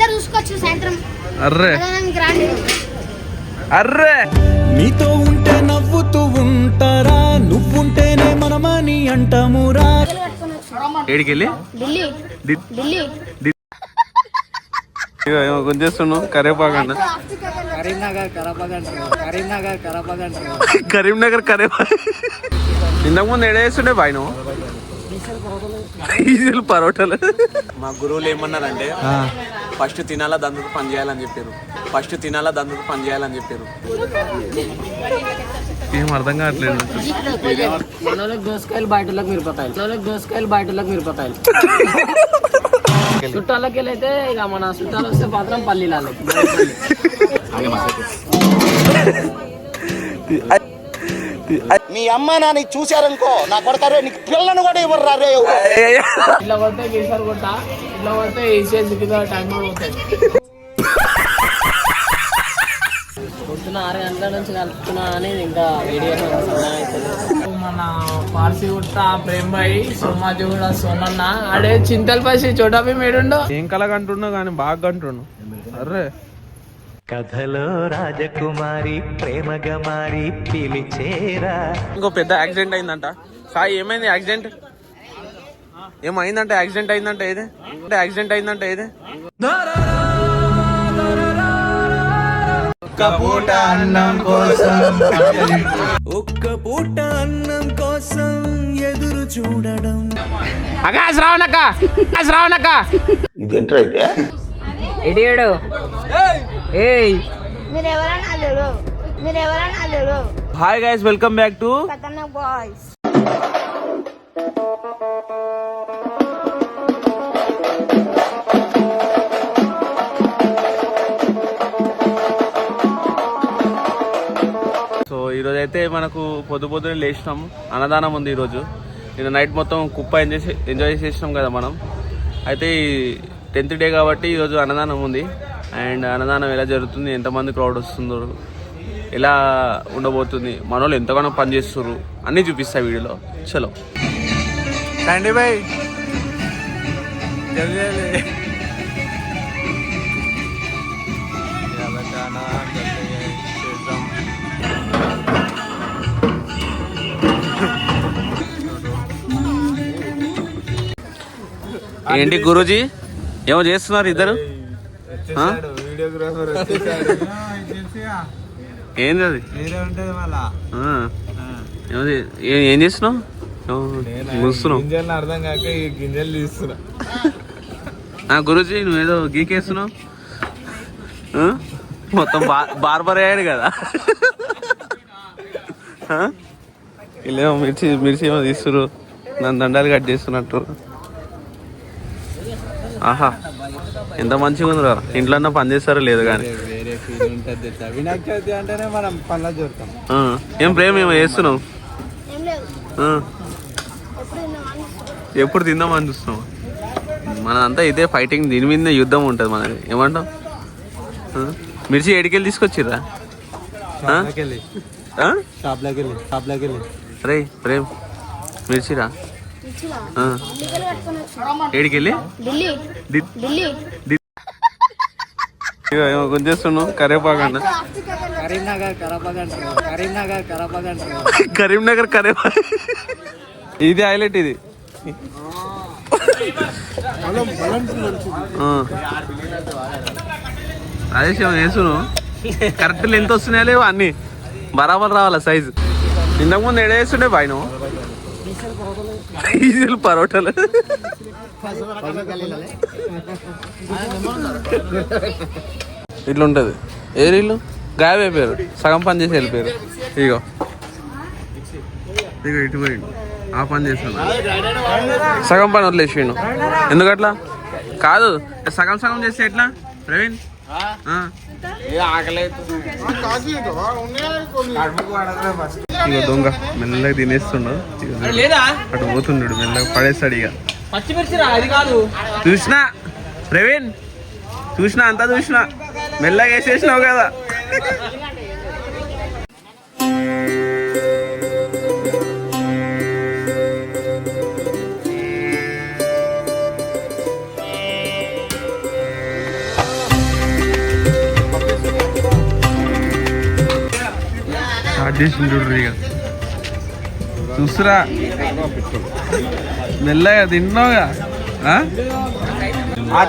అందరూ చూసుకోవచ్చు సాయంత్రం. అర్రే అర్రే నీతో ఉంటే నవ్వుతూ ఉంటారా, నువ్వుంటేనే మనమని అంటామురా. ఏడికెళ్ళి ఢిల్లీ గుంజేస్తున్నావు కరేపాకండి కరీంనగర్ కరేపాక. ఇంతకుముందు ఎడేస్తుండే బాయ్ నువ్వు డీజిల్ పరోటాలు. మా గురువులు ఏమన్నారంటే ఫస్ట్ తినాలా దందుకు పని చేయాలని చెప్పారు. ఏం అర్థం కావట్లేదు. మనోళ్ళకి దోసకాయలు బయటలోకి మిరపకాయలు చుట్టాలకి వెళ్ళైతే ఇక మన చుట్టాలు వస్తే మాత్రం పల్లీలకి. మీ అమ్మ నాని చూశారనుకో నా కొడతారే, నీకు పిల్లను కూడా ఇవ్వరు రే. ఇట్లా కొడితే గీసారు కొట్ట, ఇట్లా కొడితే ఈసీఎస్ టైం పోతాయి. పొద్దున 6 గంటల నుంచి కలుపుతున్నా అని ఇంకా వీడియో మన పార్సీ గుట్ట ప్రేమ్ భాయ్ సోమాజీ కూడా సోనన్న ఆడే చింతల్ పసి చోటాపి మేడుండో. ఏం కలగంటున్నావు కానీ బాగా అంటున్నావు. అర్రే కథలో రాజకుమారి ప్రేమగా మారి పిలిచేరా. ఇంకో పెద్ద యాక్సిడెంట్ అయిందంట. సాయి ఏమైంది యాక్సిడెంట్? ఏమైందంటే యాక్సిడెంట్ అయిందంటే ఏదే ఒక్క పూట అన్నం కోసం ఎదురు చూడడం. ఇడియడు ఏయ్ మీరెవరన్నా లేడు. Hi guys, welcome back to Khatarnak boys. So ఈరోజు అయితే మనకు పొద్దునే లేచినాం. అన్నదానం ఉంది ఈరోజు. నిన్న నైట్ మొత్తం కుప్ప ఎంజాయ్ చేసినాం కదా మనం. అయితే 10th డే కాబట్టి ఈరోజు అన్నదానం ఉంది. అండ్ అన్నదానం ఎలా జరుగుతుంది, ఎంతమంది క్రౌడ్ వస్తుందో, ఎలా ఉండబోతుంది, మన వాళ్ళు ఎంతగానో పని చేస్తున్నారు అన్నీ చూపిస్తా వీడియోలో. చలో సండి బాయ్ ఏంటి గురూజీ ఏమో చేస్తున్నారు ఇద్దరు? ఏంది అది? ఏం చేస్తున్నావు? అర్థం కాక ఈ గింజలు తీస్తున్నా. గురూజీ నువ్వేదో గీకేస్తున్నావు. మొత్తం బార్బర్ అయ్యాడు కదా. వీళ్ళేమో మిర్చి ఏమో తీస్తున్నారు. నన్ను దండాలు కట్ చేస్తున్నట్టు. ఆహా ఎంత మంచిగా ఉంది రా. ఇంట్లో పని చేస్తారో లేదు కానీ వినాయక చవితి అంటేనే మనం పనులు చూడతాం. ఏం ప్రేమ ఏమో చేస్తున్నావు? ఎప్పుడు తిందామని చూస్తున్నావు? మనదంతా ఇదే ఫైటింగ్, దీని మీద యుద్ధం ఉంటుంది మనది. ఏమంటావు? మిర్చి ఏడికెళ్ళి తీసుకొచ్చిర్రా? అరే ప్రేమ్ మిర్చిరా ఏడికెళ్ళి గుంజేస్తున్నావు కరేపాకండి కరీంనగర్ కరేపాక. ఇది హైలైట్. ఇది అదే వేసును కరెక్ట్ లెంత్ వస్తున్నాయా లేవు, అన్ని బరాబర్ రావాలా సైజు. ఇంతకుముందు ఎడేస్తుండే బాయ్ నువ్వు డీజిల్ పరోటాలు. ఇట్లుంటది. ఏ రీళ్ళు గాయబ్ అయిపోయారు, సగం పని చేసి వెళ్ళిపోయారు. ఇగో ఇటు పోయిండు, ఆ పని చేస్తాను, సగం పని వదిలేసిండు. ఎందుకట్లా? కాదు సగం సగం చేస్తే ఎట్లా ప్రవీణ్? ఇక దొంగ మెల్లగా తినేస్తుండు. అటు పోతున్నాడు మెల్లగా, పడేస్తాడు ఇక. చూసినా ప్రవీణ్, చూసినా అంతా చూసినా, మెల్లగా వేసేసినావు కదా. పెట్టేసిండు ఇక చూస్తురా మెల్లగా తిన్నావుగా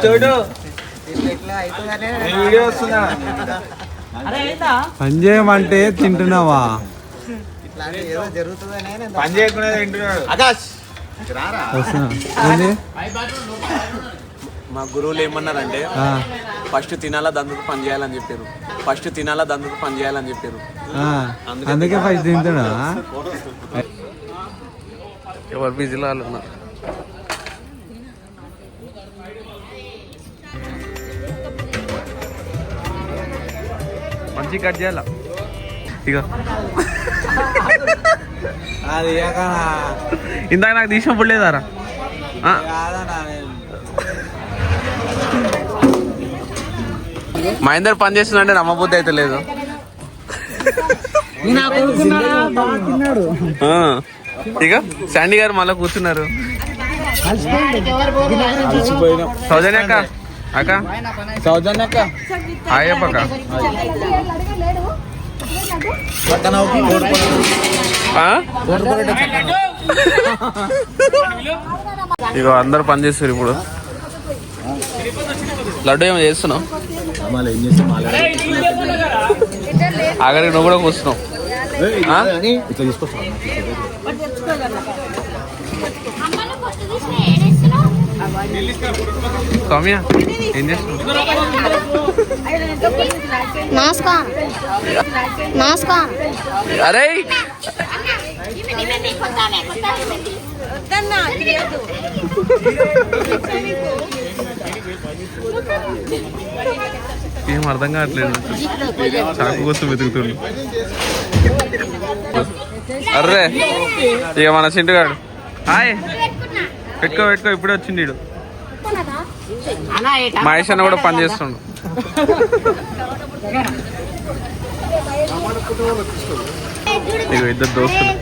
చూడు పని చేయమంటే తింటున్నావా? పని చేయకుండా తింటున్నాడు. మా గురువులు ఏమన్నారంటే ఫస్ట్ తినాలా దందుకు పని చేయాలని చెప్పారు. అందుకే ఫస్ట్ తింటున్నా. ఎవరు బిజీలో వాళ్ళు ఉన్నారు. మంచి కట్ చేయాల ఇక ఇందాక నాకు తీసినప్పుడు లేదారా? మహేందర్ పని చేస్తుందంటే నమ్మబుద్ధి అయితే లేదు. ఇక శాండీ గారు మళ్ళీ కూర్చున్నారు. సౌజన్య అక్క అక్క సౌజన్య అక్క ఆయప్పక్క ఇక అందరు పని చేస్తారు ఇప్పుడు. లడ్డు ఏమో చేస్తున్నావు? ఆఖరికి నువ్వు కూడా కూర్చున్నావు. సౌమ్య ఏం చేస్తున్నావు? అరే ఏం అర్థం కావట్లేదు. చాకు కోసం వెతుకుతుండు. అర్రే ఇక మన చింటుగాడు హాయ్ పెట్టుకో ఇప్పుడే వచ్చిండు వీడు. మహేష్ అన్న కూడా పని చేస్తుండు. ఇక ఇద్దరు దోస్తులు.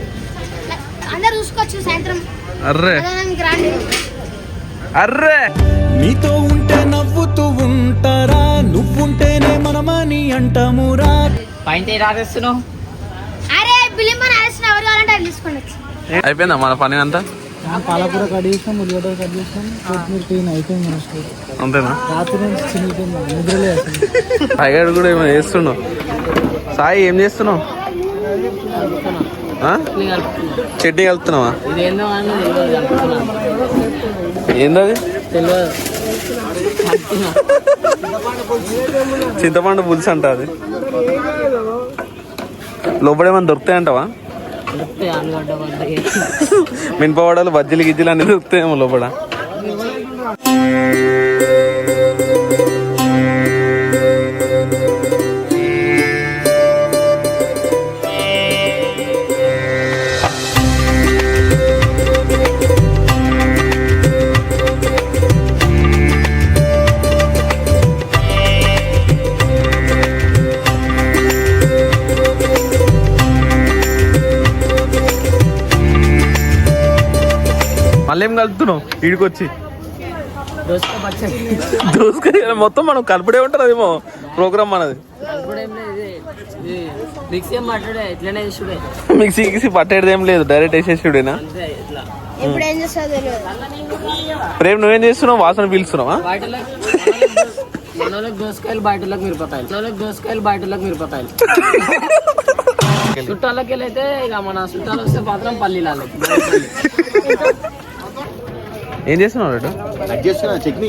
అర్రే అర్రే నీతో ఉంటే నవ్వుతూ ఉంటారా, నువ్వుంటేనే మనమని అంటామురా. అయిపోయిందా మన పని అంతా? పాలకూర కట్ చేసాం, ఉల్లిగడ్డ కట్ చేసాం, కొత్తిమీర క్లీన్ అయిపోయింది. మన స్టోర్ అంతేనా? రాత్రి నుంచి చినిగిపోయింది, నిద్రలే. పైగాడు కూడా ఏమో చేస్తున్నావు. సాయి ఏం చేస్తున్నావు? చట్నీ కలుపుతున్నావా? ఏందది? చింతపండు పులుసు అంట. అది లోపడేమన్నా దొరుకుతాయంటావా? మినపవాడలు బజ్జీలు గిజ్జీలు అన్ని దొరుకుతాయేమో లోపల. మళ్ళీ ఏం కలుపుతున్నావు ఈడికొచ్చి? దోసకాయ మొత్తం మనం కలుపుడే ఉంటుంది. అదేమో ప్రోగ్రామ్ మనది. మిక్సీ గిక్సీ పట్టేది ఏం లేదు, డైరెక్ట్ వేసేసుడేనా? ప్రేమ్ నువ్వేం చేస్తున్నావు? వాసన పీల్చున్నావా? దోసకాయలు బయటలోకి మిరపకాయలు చుట్టాలకి వెళ్ళైతే ఇక మన చుట్టాలు వస్తే మాత్రం పల్లీలు. ఏం చేస్తున్నావు? కట్ చేస్తున్నా చట్నీ.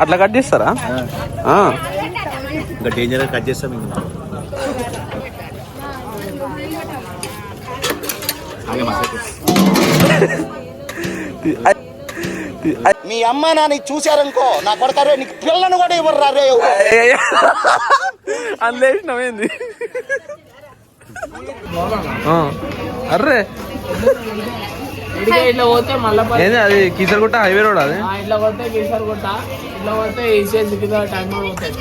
అట్లా కట్ చేస్తారా? ఇంకా డేంజర్ కట్ చేస్తాం. మీ అమ్మ నాని చూశారనుకో నా కొడతారే, నీకు పిల్లను కూడా ఇవ్వరు రే. అందులేసినవేంది? అర్రే ఇట్లా పోతే మళ్ళీ ఏంది అది? కీసరగుట్ట హైవే రోడ్ అది. ఇట్లా పోతే కీసరగుట్ట, ఇట్లా పోతే ఈసీఎస్ టైం పోతాయి.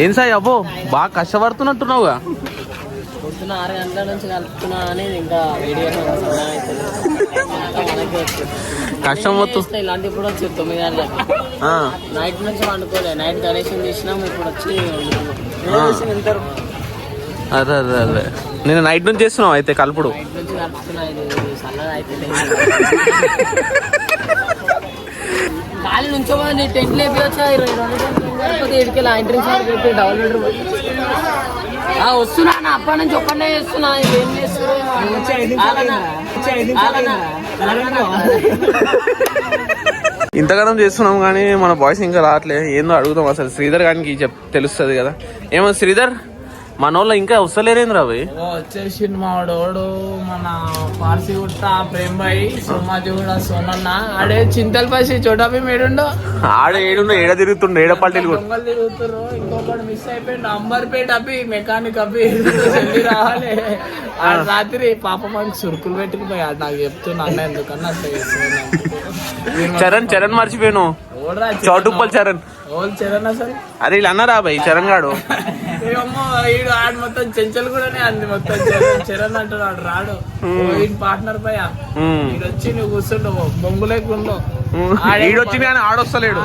ఏం సాయి అబ్బో బాగా కష్టపడుతున్నట్టున్నావుగా. పొద్దున 6 గంటల నుంచి కలుపుతున్నా అనేది ఇంకా వీడియో కష్టం మొత్తం ఇలాంటి ఇప్పుడు వచ్చి 9 గంటలకి నైట్ నుంచి వండుకోలే. నైట్ గణేష్ చేసినాం, ఇప్పుడు వచ్చి వెళ్తారు. అదే అదే అదే నేను నైట్ నుంచి చేస్తున్నావు అయితే కలుపుడు. నైట్ నుంచి కలుపుతున్నా, ఇది సన్నగా అయితే ఖాళీ నుంచోమని టెంట్ లేపి వచ్చా 22 ఇడికెళ్ళి ఎంట్రెన్స్ పెట్టి డౌన్లోడ్ వస్తున్నా నా అప్పటి నుంచి ఒక్కడే చేస్తున్నా. ఏం ఇంతగానం చేస్తున్నాం కానీ మన బాయ్స్ ఇంకా రావట్లేదు. ఏందో అడుగుతాం అసలు శ్రీధర్ గారికి తెలుస్తుంది కదా. ఏమో శ్రీధర్ మనోళ్ళు ఇంకా వస్తలేరేంద్రా అవి వచ్చేసి మావాడోడు మన పార్సీ గుట్ట ప్రేమ్ భాయ్ సోమాజీ కూడా సోనన్న ఆడే చింతల్ పసి చోటాపి మేడుండో ఏడ తిరుగుతుండే ఏడ పల్టీలు దొంగలు తిరుగుతారు. ఇంకొకటి మిస్ అయిపోయింది అంబర్పేట అవి మెకానిక్ అవి జల్దీ రావాలి. ఆ రాత్రి పాప మనకి సురుకులు పెట్టుకుపోయాడు. నాకు చెప్తున్నా అన్న ఎందుకన్నా చరణ్ మర్చిపోయాను. చౌటుప్పల్ చరణ్ చరణ్ అసలు అరే వీళ్ళు అన్నారా బాయ్ చరణ్ గాడు ఆడు మొత్తం చెంచలు కూడా అంది మొత్తం చరణ్ అంటున్నాడు రాడు పార్ట్నర్ పై వచ్చి నువ్వు కూర్చుంటావు బొంగు లేకుండా ఈడొచ్చి కానీ ఆడొస్తలేడు.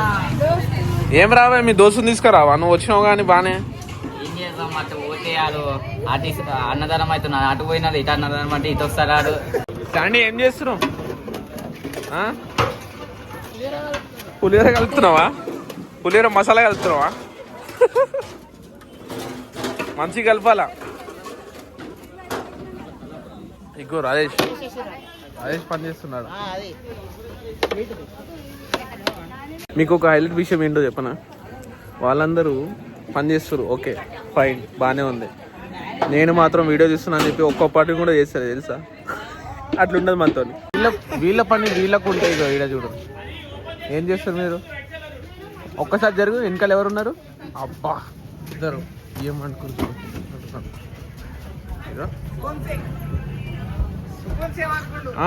ఏం రావా మీ దోస్తుని తీసుకురావా నువ్వు వచ్చినావు కానీ బానే. ఏం చేద్దాం అటు పోతే ఆడు అటు అన్నదానం అవుతున్నాడు, అటు పోయినది ఇటు అన్నదానం అంటే ఇటు వస్తాడు. కానీ ఏం చేస్తున్నావు? పులిహోర కలుపుతున్నావా? పులిహోర మసాలా కలుపుతున్నావా? మంచిగా కలపాలా. ఇగో రాజేష్ పని చేస్తున్నాడు. మీకు ఒక హైలైట్ విషయం ఏంటో చెప్పనా? వాళ్ళందరూ పని చేస్తారు, ఓకే ఫైన్ బాగానే ఉంది. నేను మాత్రం వీడియో చూస్తున్నా అని చెప్పి ఒక్క పార్టీ కూడా చేస్తారు తెలుసా? అట్లుండదు మనతో. వీళ్ళ పని వీళ్ళకు ఉంటాయి. ఇగో ఈడ చూడు ఏం చేస్తారు మీరు. ఒక్కసారి జరుగు వెనకాల ఎవరున్నారు? అబ్బా ఇద్దరు ఏమనుకుంటారు.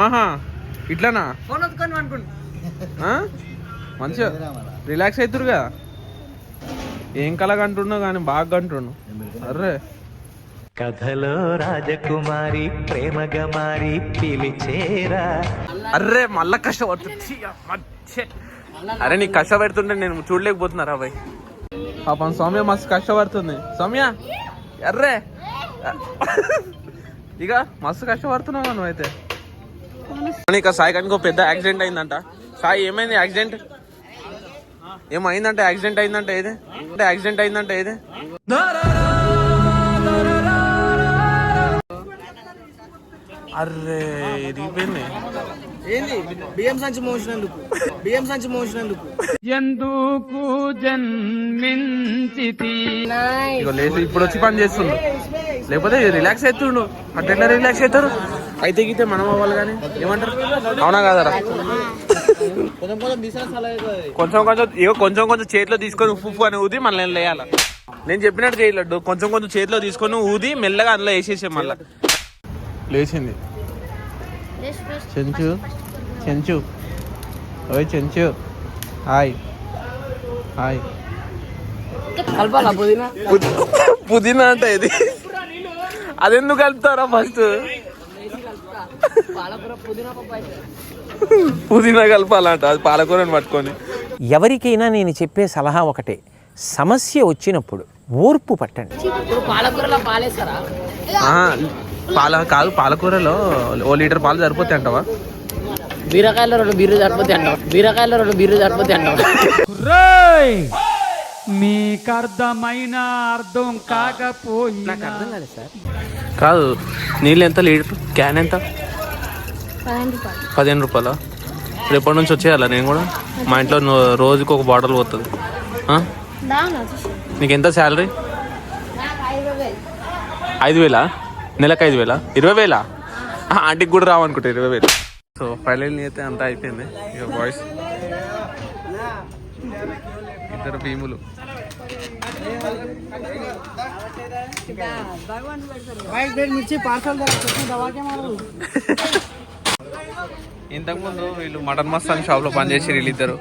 ఆహా ఇట్లానా? మంచిగా రిలాక్స్ అవుతురుగా. ఏం కలగంటున్నావు కానీ బాగా అంటున్నావు. అర్రే కథలో రాజకుమారి ప్రేమగా మారి పిలిచేరా. అర్రే మళ్ళా కష్టపడుతుంది. అరే నీకు కష్టపడుతుంటే నేను చూడలేకపోతున్నారా బాయ్. పాపం సౌమ్య మస్తు కష్టపడుతుంది. సౌమ్య అర్రే ఇక మస్తు కష్టపడుతున్నావు నువ్వు అయితే. ఇక సాయి కానీ పెద్ద యాక్సిడెంట్ అయిందంట. సాయి ఏమైంది యాక్సిడెంట్? ఏమైందంటే యాక్సిడెంట్ అయిందంటే ఏది అంటే యాక్సిడెంట్ అయిందంటే ఏది? అర్రే ఇరిగిపోయింది. ఏంది బియ్యం సంచి మోసినందుకు ఎందుకు జన్మించితి. ఇగో లేచి ఇప్పుడు వచ్చి పని చేస్తుండు, లేకపోతే రిలాక్స్ అవుతుండు. అట్లా రిలాక్స్ అవుతారు. అయితే గీతే మనం అవ్వాలి కానీ ఏమంటారు? అవునా కాదరా? కొంచెం కొంచెం చేతిలో తీసుకొని ఉప్పు అని ఊది మళ్ళీ వేయాలి. నేను చెప్పినట్టు చేయలేడు. కొంచెం చేతిలో తీసుకొని ఊది మెల్లగా అందులో వేసేసే. మళ్ళా లేచింది చెంచు ఓయ్ చెంచు హాయ్ కలపాలా పుదీనా? పుదీనా అంటే ఇది అదెందుకు కలుపుతారా? ఫస్ట్ పుదీనా కలపాలంట. అది పాలకూరని పట్టుకొని. ఎవరికైనా నేను చెప్పే సలహా ఒకటే, సమస్య వచ్చినప్పుడు ఓర్పు పట్టండి. పాలకూరలో పాలేస్తారా? కాదు పాలకూరలో 1 లీటర్ పాలు సరిపోతాయి అంటవా? బీరకాయలో 2 బీర్లు సరిపోతాయి అంటావా? మీకు అర్థమైన అర్థం కాకపోయినా నాకు అర్థం కాలేదు సార్. కాదు నీళ్ళు ఎంత లీటర్? క్యాన్ ఎంత? 15 రూపాయలా? రేపటి నుంచి వచ్చేయాలా నేను కూడా? మా ఇంట్లో రోజుకి ఒక బాటిల్ పోతుంది. నీకు ఎంత శాలరీ? 5,000? నెలకు 5,000? 20,000? ఆంటీకి కూడా రావనుకుంటా 20,000. సో ఫైనల్ అయితే అంతా అయిపోయింది. ఇక బాయ్స్ ఇద్దరు భీములు. ఇంతకుముందు వీళ్ళు మటన్ మస్తాన్ షాప్ లో పనిచేసి వీళ్ళిద్దరు.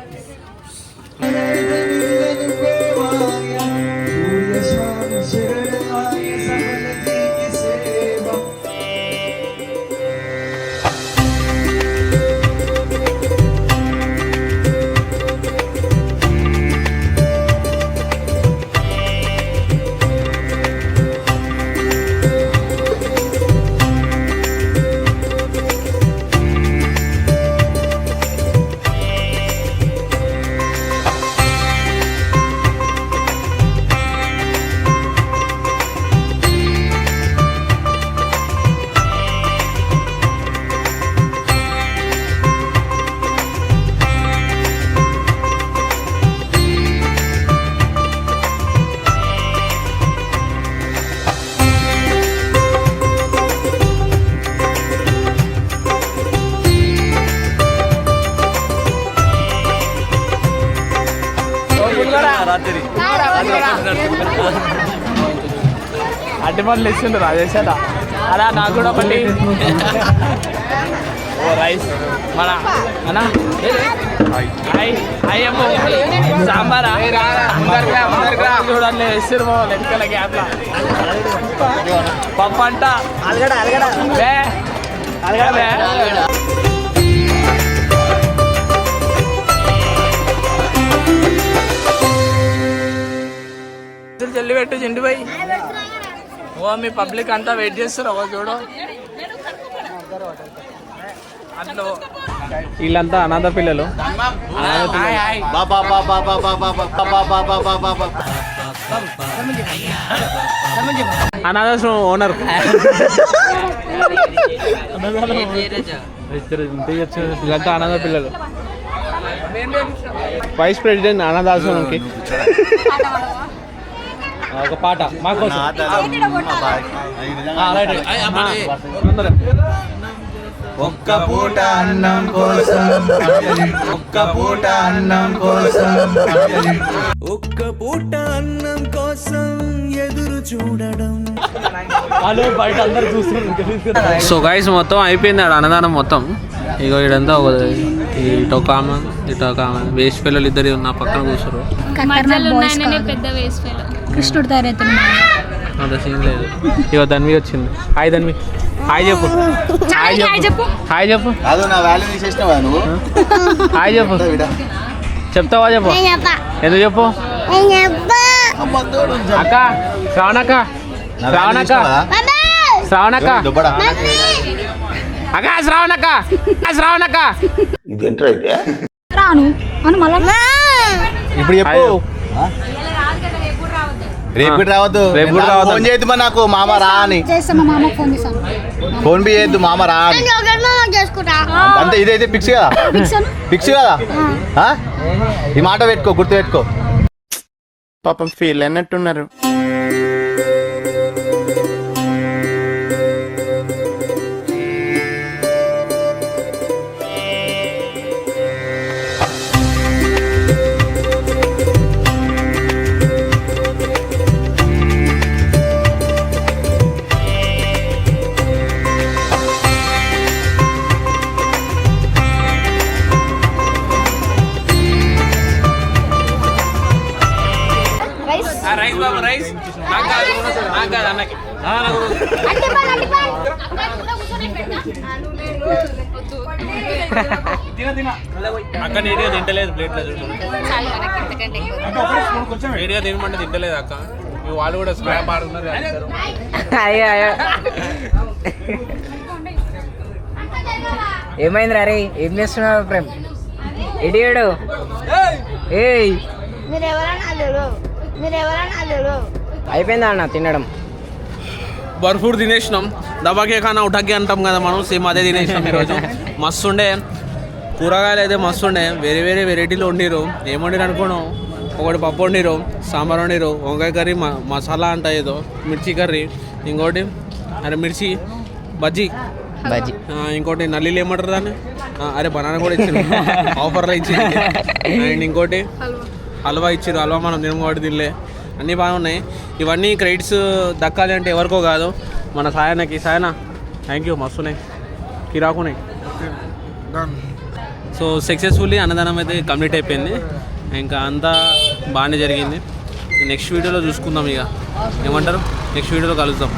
అడ్డిపండ్లు ఇస్తుండ్రు రాజేష్ అలా అలా నాకు కూడా ఒకటి ఓ రైస్ మన అన్న అయ్యమ్మో సాంబారా చూడండి వేస్తారు బావాలి వెనకాల గ్యాప్లా పప్పు అంట అలగడ జల్లి పెట్టు జెండి పోయి ఓ మీ పబ్లిక్ అంతా వెయిట్ చేస్తారు ఒక చూడు అట్లా వీళ్ళంతా అనాథ పిల్లలు అనాథాశ్రమం ఓనర్ వీళ్ళంతా అనాథ పిల్లలు వైస్ ప్రెసిడెంట్ అనాథాశ్రమంకి ఒక పాట మాకోసం ఒక్క పూట అన్నం కోసం ఒక్క పూట అన్నం కోసం ఒక్క పూట అన్నం కోసం ఎదురు చూడడం బయట అందరు చూస్తున్నారు. సో గైస్ మొత్తం అయిపోయింది ఆడ అన్నదానం మొత్తం. ఇగో ఇడంతా ఇటు ఒక ఆమె ఇటు ఒక ఆమె వేస్ట్ పిల్లలు ఇద్దరు నా పక్కన కూర్చోరు. కృష్ణుడు తయారవుతున్నాడు. అంత సీన్ లేదు. ఇగో ధన్వి వచ్చింది. హాయ్ ధన్వి. హాయ్ చెప్పు. హాయ్ చెప్పు. హాయ్ చెప్పు. హాయ్ చెప్పు. చెప్తావా చెప్పు. ఎందుకు చెప్పు అక్క. శ్రావణక్క శ్రావణక్క శ్రావణక్క అక్క శ్రావణక్క శ్రావణక్క రాను అని మళ్ళా ఇప్పుడు చెప్పు. రేపు రావద్దు. రేపు ఫోన్ చేయద్దు మా నాకు మామ రా అని. చేస్తాను మా మామకు ఫోన్ చేస్తాను. ఫోన్ పే చేయద్దు మామ రా అని. అంతే ఇదైతే ఫిక్స్ కదా. ఫిక్స్ కదా. ఈ మాట పెట్టుకో, గుర్తు పెట్టుకో. పాపం ఫీల్ అన్నట్టున్నారు. రైస్ బాబు రైస్ అన్నకి అక్క నీట్గా తింటలేదు ప్లేట్లో చూడు. నీట్గా తినమంటే తింటలేదు అక్క. వాళ్ళు కూడా స్క్రాప్ ఆడుతున్నారు. ఏమైంది రే? ఏం చేస్తున్నావు ప్రేమ్? ఇడియాడు ఏయ్ అయిపోయిందా అన్న తినడం? బర్ఫూర్ తినేసినాం. దబాకే ఖానా ఉఠాకే అంటాం కదా మనం, సేమ్ అదే తినేసినాం ఈరోజు. మస్తు ఉండే కూరగాయలు అయితే మస్తు ఉండే. వేరే వేరే వెరైటీలు వండిరు. ఏం వండిరు అనుకోను. ఒకటి పప్పు వండిరు, సాంబార్ వండిరు, వంకాయ కర్రీ, మసాలా అంట ఏదో, మిర్చి కర్రీ, ఇంకోటి అరే మిర్చి బజ్జీ బజ్జీ, ఇంకోటి నల్లీలు ఏమంటారు దాన్ని, అరే బనానా కూడా ఇచ్చారు ఆఫర్లో ఇచ్చింది. అండ్ ఇంకోటి హల్వా ఇచ్చారు. హల్వా మనం తినమోటి తినలే. అన్నీ బాగున్నాయి. ఇవన్నీ క్రెడిట్స్ దక్కాలి అంటే ఎవరికో కాదు, మన సాయనకి. సాయన థ్యాంక్ యూ. మస్తున్నాయి, కిరాకున్నాయి. సో సక్సెస్ఫుల్లీ అన్నదానం అయితే కంప్లీట్ అయిపోయింది. ఇంకా అంతా బాగానే జరిగింది. నెక్స్ట్ వీడియోలో చూసుకుందాం. ఇక ఏమంటారు, నెక్స్ట్ వీడియోలో కలుద్దాం.